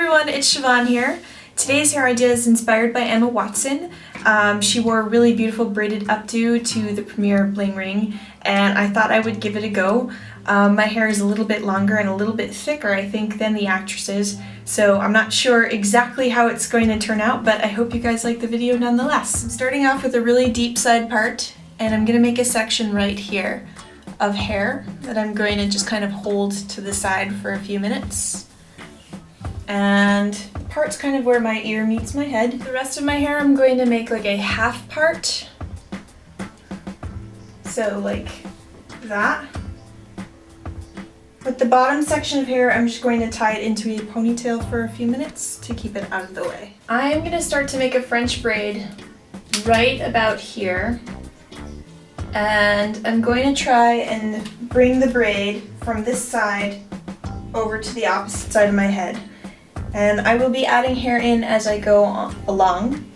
everyone, it's Siobhan here. Today's hair idea is inspired by Emma Watson. She wore a really beautiful braided updo to the premiere of Bling ring, and I thought I would give it a go. My hair is a little bit longer and a little bit thicker, I think, than the actress's, so I'm not sure exactly how it's going to turn out, but I hope you guys like the video nonetheless. I'm starting off with a really deep side part, and I'm going to make a section right here of hair that I'm going to just kind of hold to the side for a few minutes. And the part's kind of where my ear meets my head. The rest of my hair I'm going to make like a half part. So like that. With the bottom section of hair, I'm just going to tie it into a ponytail for a few minutes to keep it out of the way. I'm going to start to make a French braid right about here. And I'm going to try and bring the braid from this side over to the opposite side of my head. And I will be adding hair in as I go along.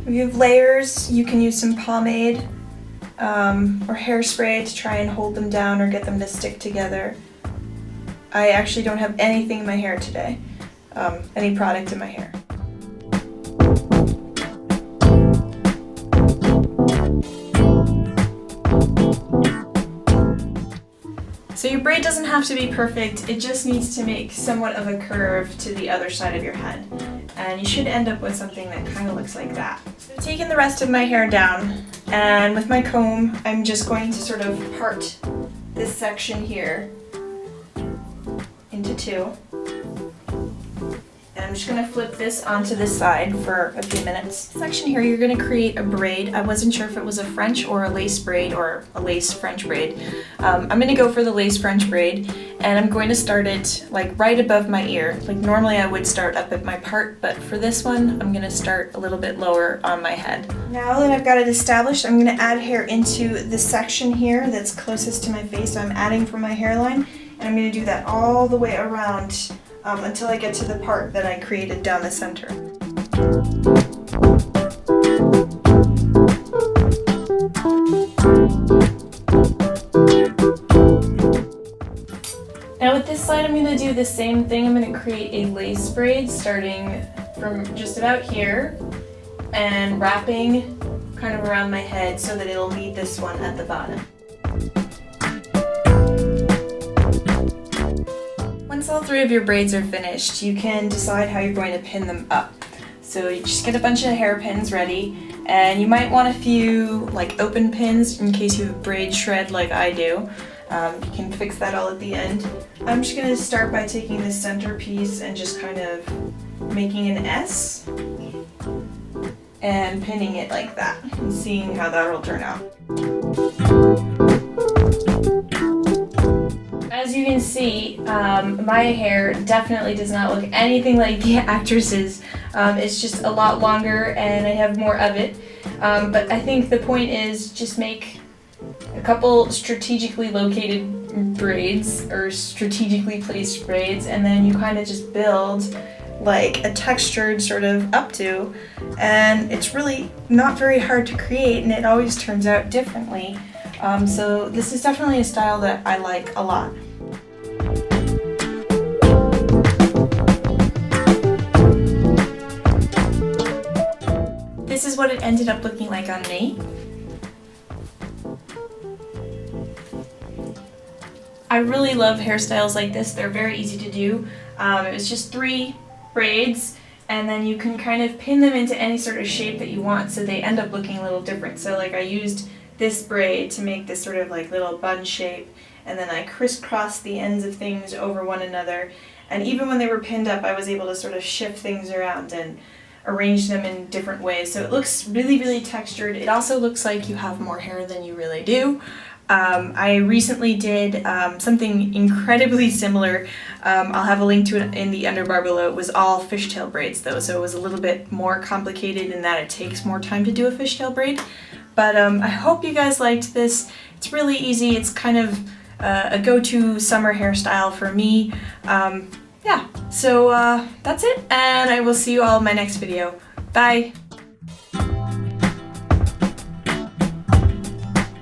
If you have layers, you can use some pomade or hairspray to try and hold them down or get them to stick together. I actually don't have anything in my hair today, any product in my hair. So your braid doesn't have to be perfect, it just needs to make somewhat of a curve to the other side of your head. And you should end up with something that kind of looks like that. So I've taken the rest of my hair down, and with my comb, I'm just going to sort of part this section here into two. And I'm just going to flip this onto this side for a few minutes. This section here, you're going to create a braid. I wasn't sure if it was a French or a lace braid or a lace French braid. I'm going to go for the lace French braid, and I'm going to start it like right above my ear. Like normally I would start up at my part, but for this one, I'm going to start a little bit lower on my head. Now that I've got it established, I'm going to add hair into the section here that's closest to my face. So I'm adding from my hairline, and I'm going to do that all the way around until I get to the part that I created down the center. Now with this side I'm going to do the same thing. I'm going to create a lace braid starting from just about here and wrapping kind of around my head so that it'll meet this one at the bottom. Once all three of your braids are finished, you can decide how you're going to pin them up. So you just get a bunch of hairpins ready, and you might want a few like open pins in case you have braid shred like I do. You can fix that all at the end. I'm just going to start by taking this center piece and just kind of making an S and pinning it like that and seeing how that will turn out. As you can see, my hair definitely does not look anything like the actress's. It's just a lot longer and I have more of it. But I think the point is just make a couple strategically located braids or strategically placed braids, and then you kind of just build like a textured sort of updo, and it's really not very hard to create and it always turns out differently. So this is definitely a style that I like a lot. This is what it ended up looking like on me. I really love hairstyles like this. They're very easy to do. It was just 3 braids, and then you can kind of pin them into any sort of shape that you want, so they end up looking a little different. So like I used this braid to make this sort of like little bun shape, and then I crisscrossed the ends of things over one another, and even when they were pinned up I was able to sort of shift things around and arrange them in different ways, so it looks really, really textured. It also looks like you have more hair than you really do. I recently did something incredibly similar. I'll have a link to it in the underbar below. It was all fishtail braids though, so it was a little bit more complicated in that it takes more time to do a fishtail braid. But I hope you guys liked this. It's really easy. It's kind of a go-to summer hairstyle for me. Yeah, so that's it, and I will see you all in my next video. Bye!